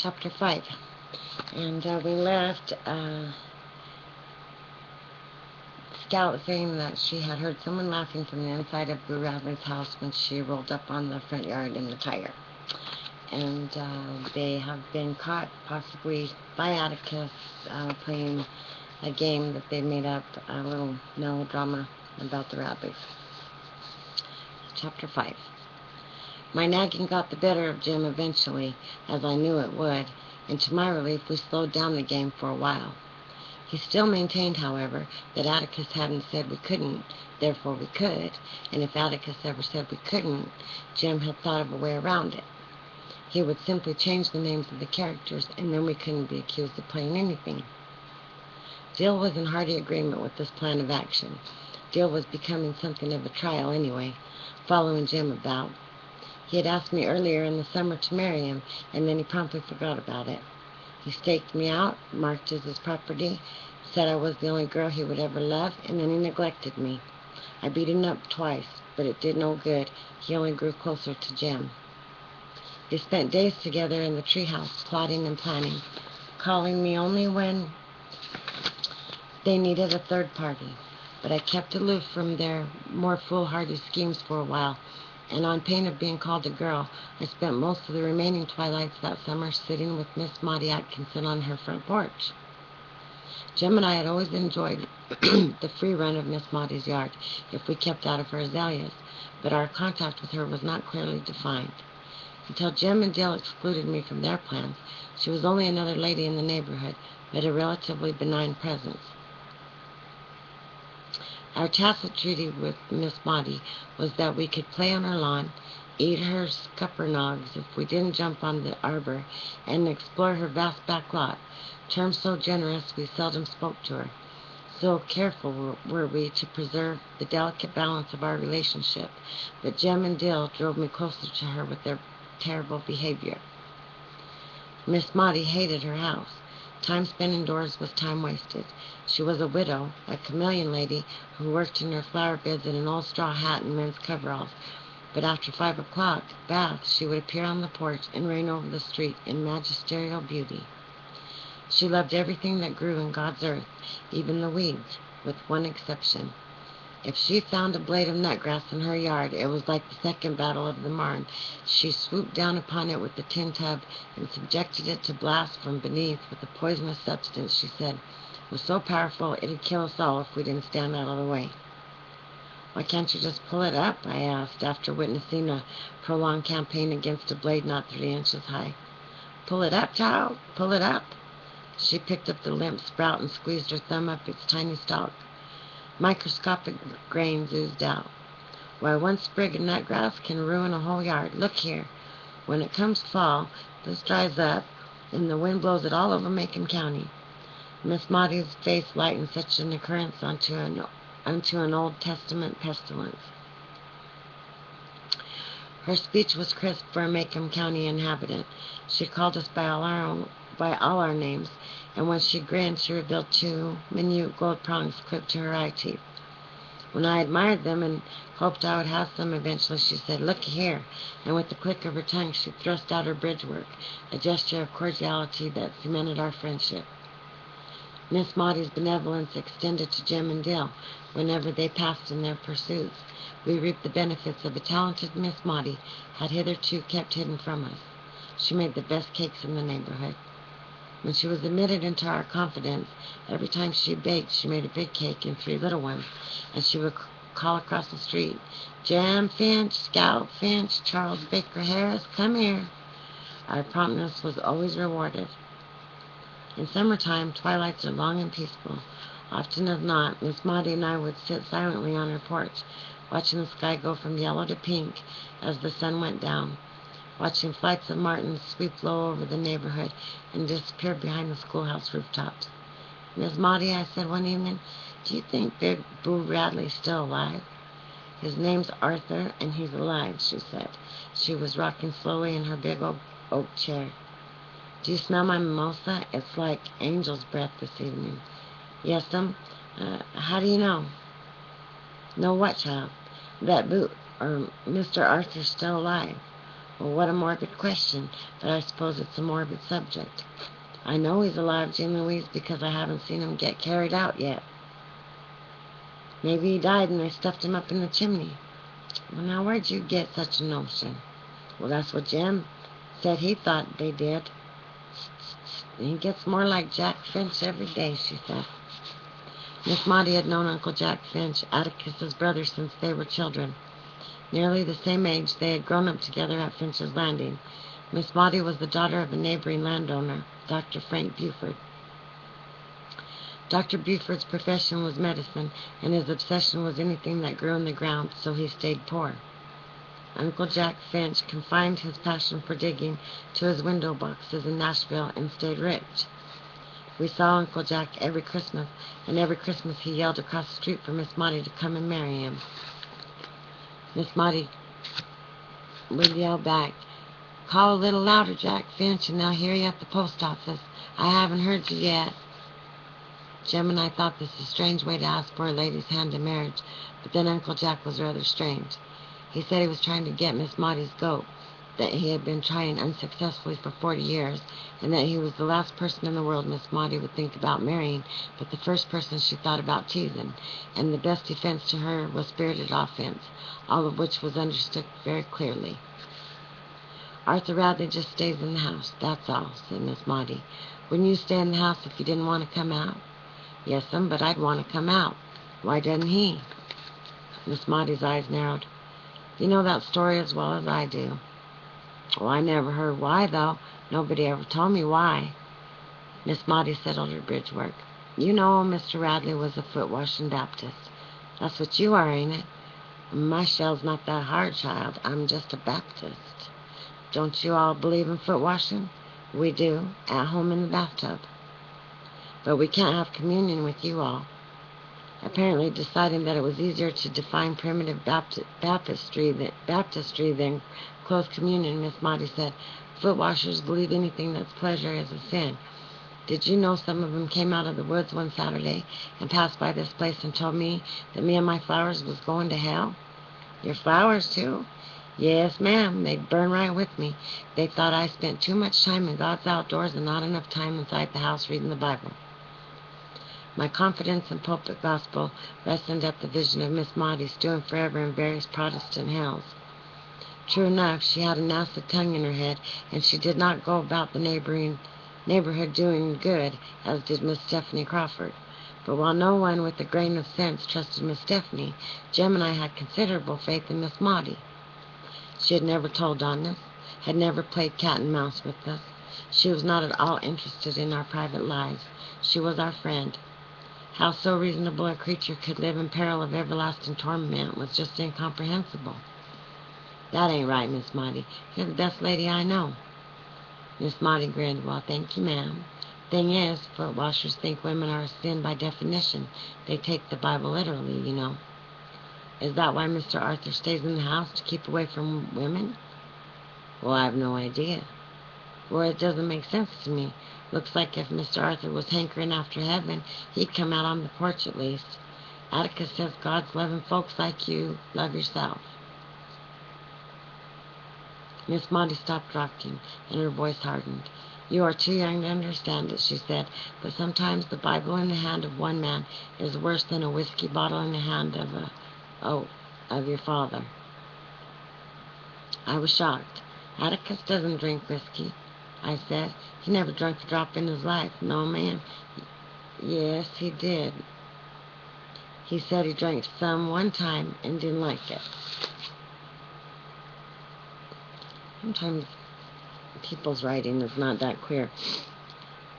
chapter 5. And we left Scout saying that she had heard someone laughing from the inside of Boo Radley's house when she rolled up on the front yard in the tire. And they have been caught, possibly by Atticus, playing a game that they made up, a little melodrama about the Radleys. Chapter 5. My nagging got the better of Jim eventually, as I knew it would, and to my relief we slowed down the game for a while. He still maintained, however, that Atticus hadn't said we couldn't, therefore we could, and if Atticus ever said we couldn't, Jim had thought of a way around it. He would simply change the names of the characters, and then we couldn't be accused of playing anything. Dill was in hearty agreement with this plan of action. Dill was becoming something of a trial anyway, following Jim about. He had asked me earlier in the summer to marry him, and then he promptly forgot about it. He staked me out, marked as his property, said I was the only girl he would ever love, and then he neglected me. I beat him up twice, but it did no good. He only grew closer to Jim. They spent days together in the treehouse, plotting and planning, calling me only when they needed a third party. But I kept aloof from their more foolhardy schemes for a while, and on pain of being called a girl, I spent most of the remaining twilights that summer sitting with Miss Maudie Atkinson on her front porch. Jim and I had always enjoyed the free run of Miss Maudie's yard, if we kept out of her azaleas, but our contact with her was not clearly defined. Until Jim and Dill excluded me from their plans, she was only another lady in the neighborhood, but a relatively benign presence. Our tacit treaty with Miss Maudie was that we could play on her lawn, eat her scuppernogs if we didn't jump on the arbor, and explore her vast back lot. Terms so generous we seldom spoke to her. So careful were we to preserve the delicate balance of our relationship that Jem and Dill drove me closer to her with their terrible behavior. Miss Maudie hated her house. Time spent indoors was time wasted. She was a widow, a chameleon lady who worked in her flower beds in an old straw hat and men's coveralls. But after 5 o'clock, bath, she would appear on the porch and reign over the street in magisterial beauty. She loved everything that grew in God's earth, even the weeds, with one exception. If she found a blade of nutgrass in her yard, it was like the second battle of the Marne. She swooped down upon it with the tin tub and subjected it to blast from beneath with a poisonous substance she said was so powerful it'd kill us all if we didn't stand out of the way. "Why can't you just pull it up?" I asked, after witnessing a prolonged campaign against a blade not 3 inches high. "Pull it up, child, pull it up." She picked up the limp sprout and squeezed her thumb up its tiny stalk. Microscopic grains oozed out. "Why, one sprig of nutgrass can ruin a whole yard. Look here. When it comes fall, this dries up, and the wind blows it all over Macomb County." Miss Maudie's face lightened such an occurrence onto an Old Testament pestilence. Her speech was crisp for a Macomb County inhabitant. She called us by all our names, and when she grinned, she revealed 2 minute gold prongs clipped to her eye teeth. When I admired them and hoped I would have some eventually, she said, "Looky here," and with the click of her tongue she thrust out her bridge work, a gesture of cordiality that cemented our friendship. Miss Maudie's benevolence extended to Jem and Dill whenever they passed in their pursuits. We reaped the benefits of a talented Miss Maudie had hitherto kept hidden from us. She made the best cakes in the neighborhood. When she was admitted into our confidence, every time she baked, she made a big cake and 3 little ones, and she would call across the street, "Jem Finch, Scout Finch, Charles Baker Harris, come here." Our promptness was always rewarded. In summertime, twilights are long and peaceful. Often as not, Miss Maudie and I would sit silently on her porch, watching the sky go from yellow to pink as the sun went down, watching flights of martins sweep low over the neighborhood and disappear behind the schoolhouse rooftops. "Miss Maudie," I said one evening, "do you think big Boo Radley's still alive?" "His name's Arthur, and he's alive," she said. She was rocking slowly in her big oak chair. "Do you smell my mimosa? It's like angel's breath this evening." "Yes'm. How do you know?" "Know what, child?" "That Boo, Mr. Arthur's still alive." Well, what a morbid question, but I suppose it's a morbid subject. I know he's alive, Jean Louise, because I haven't seen him get carried out yet. Maybe he died and they stuffed him up in the chimney. Well, now, where'd you get such a notion? Well, that's what Jim said he thought they did. He gets more like Jack Finch every day, she said. Miss Maudie had known Uncle Jack Finch, Atticus's brother, since they were children. Nearly the same age, they had grown up together at Finch's Landing. Miss Maudie was the daughter of a neighboring landowner, Dr. Frank Buford. Dr. Buford's profession was medicine, and his obsession was anything that grew in the ground, so he stayed poor. Uncle Jack Finch confined his passion for digging to his window boxes in Nashville and stayed rich. We saw Uncle Jack every Christmas, and every Christmas he yelled across the street for Miss Maudie to come and marry him. Miss Maudie would yell back, "Call a little louder, Jack Finch, and they'll hear you at the post office. I haven't heard you yet." Jem and I thought this a strange way to ask for a lady's hand in marriage, but then Uncle Jack was rather strange. He said he was trying to get Miss Maudie's goat, that he had been trying unsuccessfully for 40 years, and that he was the last person in the world Miss Maudie would think about marrying, but the first person she thought about teasing, and the best defense to her was spirited offense, all of which was understood very clearly. "Arthur Radley just stays in the house, that's all," said Miss Maudie. "Wouldn't you stay in the house if you didn't want to come out?" "Yes'm, but I'd want to come out. Why doesn't he?" Miss Maudie's eyes narrowed. "You know that story as well as I do." "Well, I never heard why, though. Nobody ever told me why." Miss Maudie settled her bridge work. "You know Mr. Radley was a foot-washing Baptist. That's what you are, ain't it?" "My shell's not that hard, child. I'm just a Baptist." "Don't you all believe in foot-washing?" "We do, at home in the bathtub." "But we can't have communion with you all." Apparently deciding that it was easier to define primitive baptistry than close communion, Miss Maudie said, "Foot washers believe anything that's pleasure is a sin. Did you know some of them came out of the woods one Saturday and passed by this place and told me that me and my flowers was going to hell?" "Your flowers, too?" "Yes, ma'am. They'd burn right with me. They thought I spent too much time in God's outdoors and not enough time inside the house reading the Bible." My confidence in pulpit gospel lessened at the vision of Miss Maudie stewing forever in various Protestant hells. True enough, she had an acid tongue in her head, and she did not go about the neighborhood doing good, as did Miss Stephanie Crawford. But while no one with a grain of sense trusted Miss Stephanie, Jem and I had considerable faith in Miss Maudie. She had never told on us, had never played cat and mouse with us. She was not at all interested in our private lives. She was our friend. How so reasonable a creature could live in peril of everlasting torment was just incomprehensible. "That ain't right, Miss Maudie. You're the best lady I know." Miss Maudie grinned. "Well, thank you, ma'am. Thing is, foot washers think women are a sin by definition. They take the Bible literally, you know." "Is that why Mr. Arthur stays in the house, to keep away from women?" "Well, I've no idea." "Well, it doesn't make sense to me. Looks like if Mr. Arthur was hankering after heaven, he'd come out on the porch at least. Atticus says God's loving folks like you. Love yourself." Miss Maudie stopped rocking, and her voice hardened. "You are too young to understand it," she said, "but sometimes the Bible in the hand of one man is worse than a whiskey bottle in the hand of your father." I was shocked. "Atticus doesn't drink whiskey," I said. "He never drank a drop in his life. No, ma'am." "Yes, he did. He said he drank some one time and didn't like it." Sometimes people's writing is not that clear.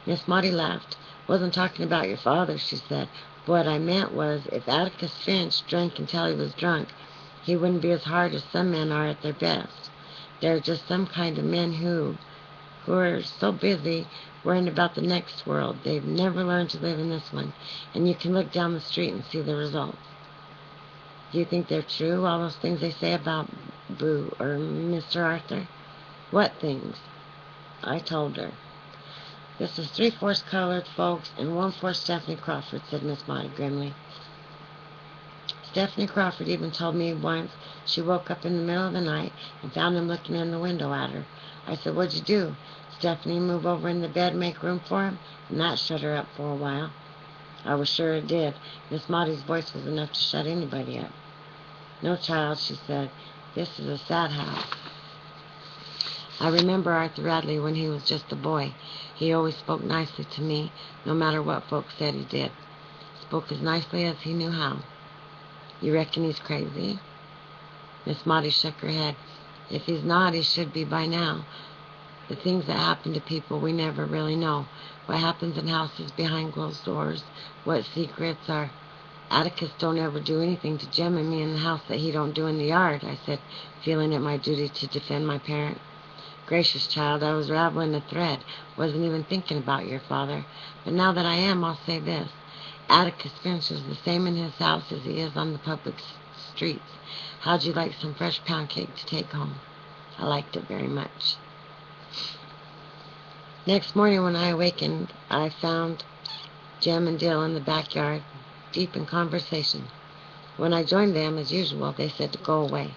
Miss Maudie laughed. "Wasn't talking about your father," she said. "What I meant was, if Atticus Finch drank until he was drunk, he wouldn't be as hard as some men are at their best. There are just some kind of men who are so busy worrying about the next world, they've never learned to live in this one, and you can look down the street and see the results." "Do you think they're true, all those things they say about Boo or Mr. Arthur?" "What things?" I told her. "This is 3/4 colored folks and 1/4 Stephanie Crawford," said Miss Maudie grimly. Stephanie Crawford even told me once she woke up in the middle of the night and found him looking in the window at her. I said, "What'd you do?" "Stephanie, move over in the bed, make room for him," and that shut her up for a while. I was sure it did. Miss Maudie's voice was enough to shut anybody up. "No, child," she said. "This is a sad house." I remember Arthur Radley when he was just a boy. He always spoke nicely to me, no matter what folks said he did. Spoke as nicely as he knew how. "You reckon he's crazy?" Miss Maudie shook her head. "If he's not, he should be by now. The things that happen to people we never really know. What happens in houses behind closed doors. What secrets are. Atticus don't ever do anything to Jim and me in the house that he don't do in the yard," I said, feeling it my duty to defend my parent. "Gracious, child, I was raveling a thread. Wasn't even thinking about your father. But now that I am, I'll say this. Atticus finishes the same in his house as he is on the public streets. How'd you like some fresh pound cake to take home?" I liked it very much. Next morning when I awakened, I found Jem and Dill in the backyard, deep in conversation. When I joined them, as usual, they said to go away.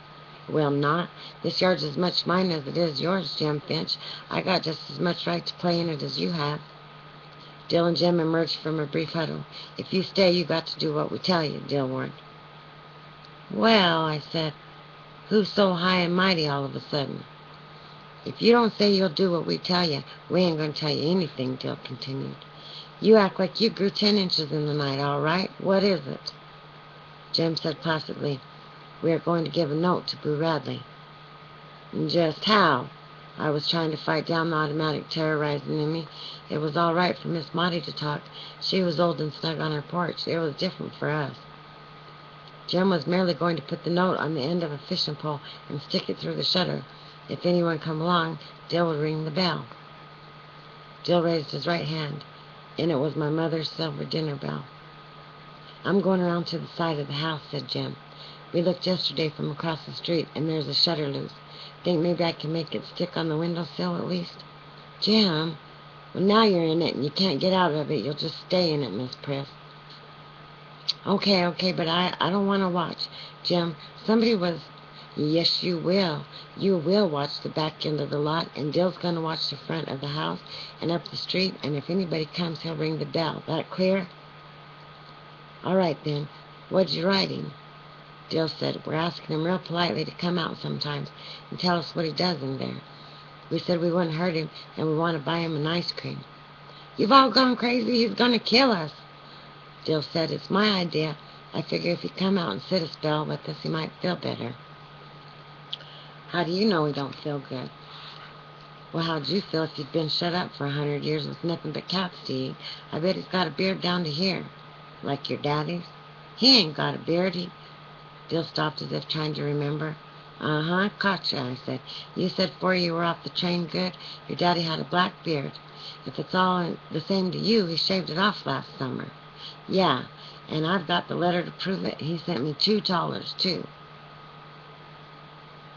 "Well, not. This yard's as much mine as it is yours, Jem Finch. I got just as much right to play in it as you have." Dill and Jem emerged from a brief huddle. "If you stay, you got to do what we tell you," Dill warned. "Well," I said, "who's so high and mighty all of a sudden?" "If you don't say you'll do what we tell you, we ain't going to tell you anything," Dill continued. "You act like you grew 10 inches in the night, all right. What is it?" Jem said placidly, "We are going to give a note to Boo Radley." "Just how?" I was trying to fight down the automatic terror rising in me. It was all right for Miss Maudie to talk. She was old and snug on her porch. It was different for us. Jem was merely going to put the note on the end of a fishing pole and stick it through the shutter. If anyone come along, Dill would ring the bell. Dill raised his right hand, and it was my mother's silver dinner bell. "I'm going around to the side of the house," said Jem. "We looked yesterday from across the street, and there's a shutter loose. Think maybe I can make it stick on the windowsill at least?" "Jem." "Well, now you're in it, and you can't get out of it. You'll just stay in it, Miss Priss." Okay, but I don't want to watch. Jem, somebody was..." "Yes, you will. You will watch the back end of the lot, and Dill's going to watch the front of the house and up the street, and if anybody comes, he'll ring the bell. That clear?" "All right, then. What'd you write him?" Dill said, "We're asking him real politely to come out sometimes and tell us what he does in there. We said we wouldn't hurt him, and we want to buy him an ice cream." "You've all gone crazy. He's going to kill us." Dill said, "It's my idea. I figure if he come out and sit a spell with us, he might feel better." "How do you know he don't feel good?" "Well, how'd you feel if you'd been shut up for 100 years with nothing but cats to eat? I bet he's got a beard down to here." "Like your daddy's?" "He ain't got a beard. Dill stopped as if trying to remember. "Uh-huh, gotcha," I said. "You said 'fore you were off the train good, your daddy had a black beard. If it's all the same to you, he shaved it off last summer." "Yeah, and I've got the letter to prove it. He sent me $2, too."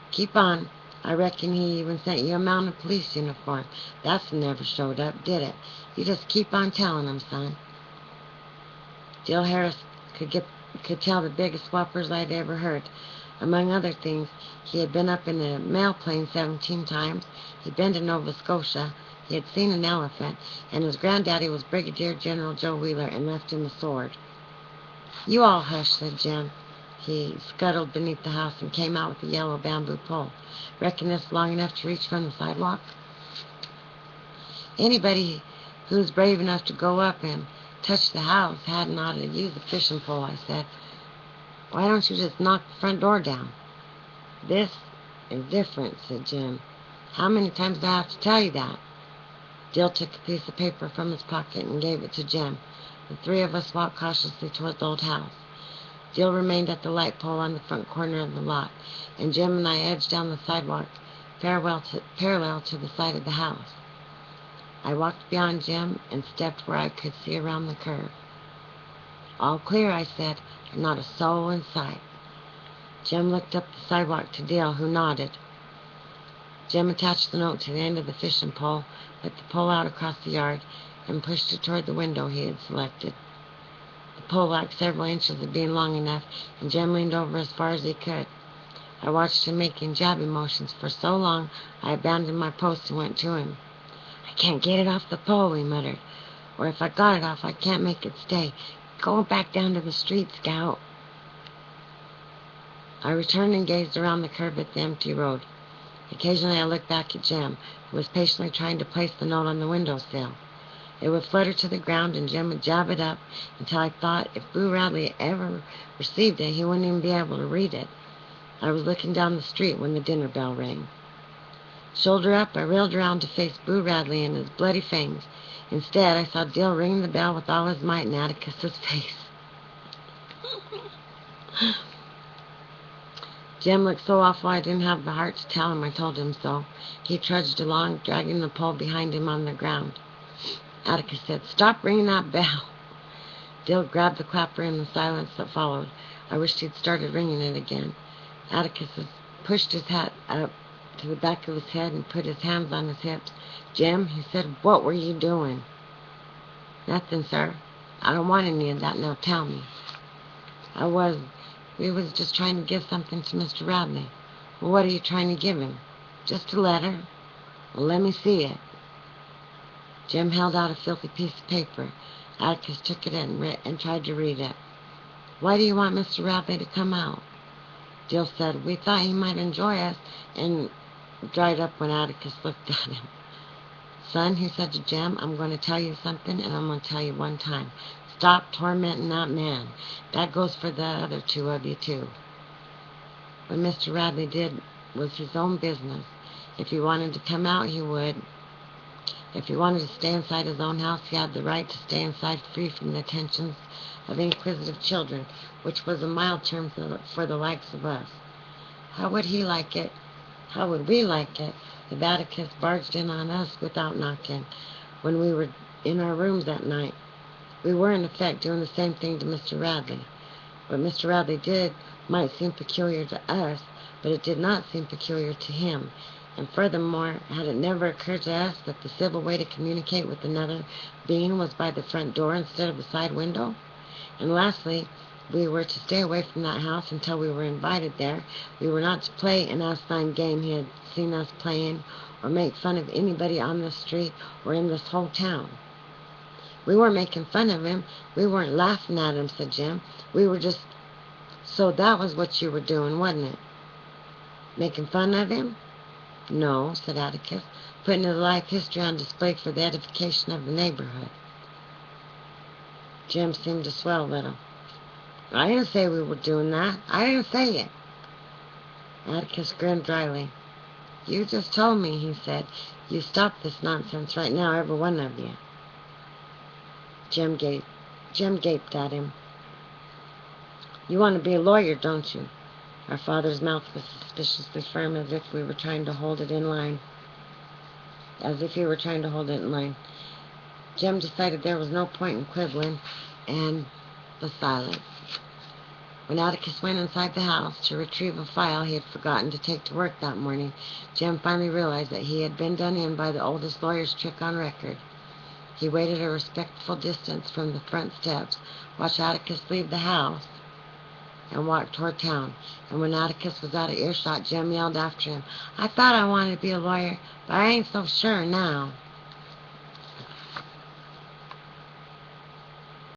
"Keep on. I reckon he even sent you a mounted police uniform. That's never showed up, did it? You just keep on telling him, son." Dill Harris could tell the biggest whoppers I'd ever heard. Among other things, he had been up in a mail plane 17 times, he'd been to Nova Scotia, he had seen an elephant, and his granddaddy was Brigadier General Joe Wheeler and left him a sword. "You all hush," said Jem. He scuttled beneath the house and came out with a yellow bamboo pole. "Reckon this long enough to reach from the sidewalk?" "Anybody who's brave enough to go up and touch the house hadn't ought to use a fishing pole," I said. "Why don't you just knock the front door down?" "This is different," said Jem. "How many times do I have to tell you that?" Dill took a piece of paper from his pocket and gave it to Jem. The three of us walked cautiously toward the old house. Dill remained at the light pole on the front corner of the lot, and Jem and I edged down the sidewalk parallel to the side of the house. I walked beyond Jem and stepped where I could see around the curve. "All clear," I said, "and not a soul in sight." Jem looked up the sidewalk to Dill, who nodded. Jem attached the note to the end of the fishing pole, put the pole out across the yard, and pushed it toward the window he had selected. The pole lacked several inches of being long enough, and Jem leaned over as far as he could. I watched him making jabbing motions for so long I abandoned my post and went to him. "I can't get it off the pole," he muttered. "Or if I got it off, I can't make it stay. Go back down to the street, Scout." I returned and gazed around the curve at the empty road. Occasionally I looked back at Jem, who was patiently trying to place the note on the windowsill. It would flutter to the ground, and Jem would jab it up until I thought if Boo Radley ever received it, he wouldn't even be able to read it. I was looking down the street when the dinner bell rang. Shoulder up, I reeled around to face Boo Radley and his bloody fangs. Instead, I saw Dill ringing the bell with all his might in Atticus's face. Jem looked so awful I didn't have the heart to tell him I told him so. He trudged along, dragging the pole behind him on the ground. Atticus said, "Stop ringing that bell." Dill grabbed the clapper in the silence that followed. I wished he'd started ringing it again. Atticus pushed his hat up to the back of his head and put his hands on his hips. "Jem," he said, "what were you doing?" "Nothing, sir. I don't want any of that, now tell me." We was just trying to give something to Mr. Radley." "Well, what are you trying to give him?" "Just a letter." "Well, let me see it." Jem held out a filthy piece of paper. Atticus took it and tried to read it. "Why do you want Mr. Radley to come out?" Jill said, "We thought he might enjoy us," and dried up when Atticus looked at him. "Son," he said to Jem, "I'm going to tell you something, and I'm going to tell you one time. Stop tormenting that man. That goes for the other two of you, too. What Mr. Radley did was his own business. If he wanted to come out, he would. If he wanted to stay inside his own house, he had the right to stay inside free from the attentions of inquisitive children, which was a mild term for the likes of us. How would he like it? How would we like it if Atticus barged in on us without knocking when we were in our rooms at night? We were, in effect, doing the same thing to Mr. Radley. What Mr. Radley did might seem peculiar to us, but it did not seem peculiar to him. And furthermore, had it never occurred to us that the civil way to communicate with another being was by the front door instead of the side window? And lastly, we were to stay away from that house until we were invited there. We were not to play an asinine game he had seen us playing, or make fun of anybody on the street or in this whole town. "We weren't making fun of him. We weren't laughing at him," said Jem. "We were just—" "So that was what you were doing, wasn't it? Making fun of him?" "No," said Atticus, "putting his life history on display for the edification of the neighborhood." Jem seemed to swell a little. "I didn't say we were doing that. I didn't say it." Atticus grinned dryly. "You just told me," he said. "You stop this nonsense right now, every one of you." Jem gaped at him. "You want to be a lawyer, don't you?" Our father's mouth was suspiciously firm, as if we were trying to hold it in line. As if he were trying to hold it in line. Jem decided there was no point in quibbling, and was silent. When Atticus went inside the house to retrieve a file he had forgotten to take to work that morning, Jem finally realized that he had been done in by the oldest lawyer's trick on record. He waited a respectful distance from the front steps, watched Atticus leave the house, and walked toward town. And when Atticus was out of earshot, Jem yelled after him, "I thought I wanted to be a lawyer, but I ain't so sure now."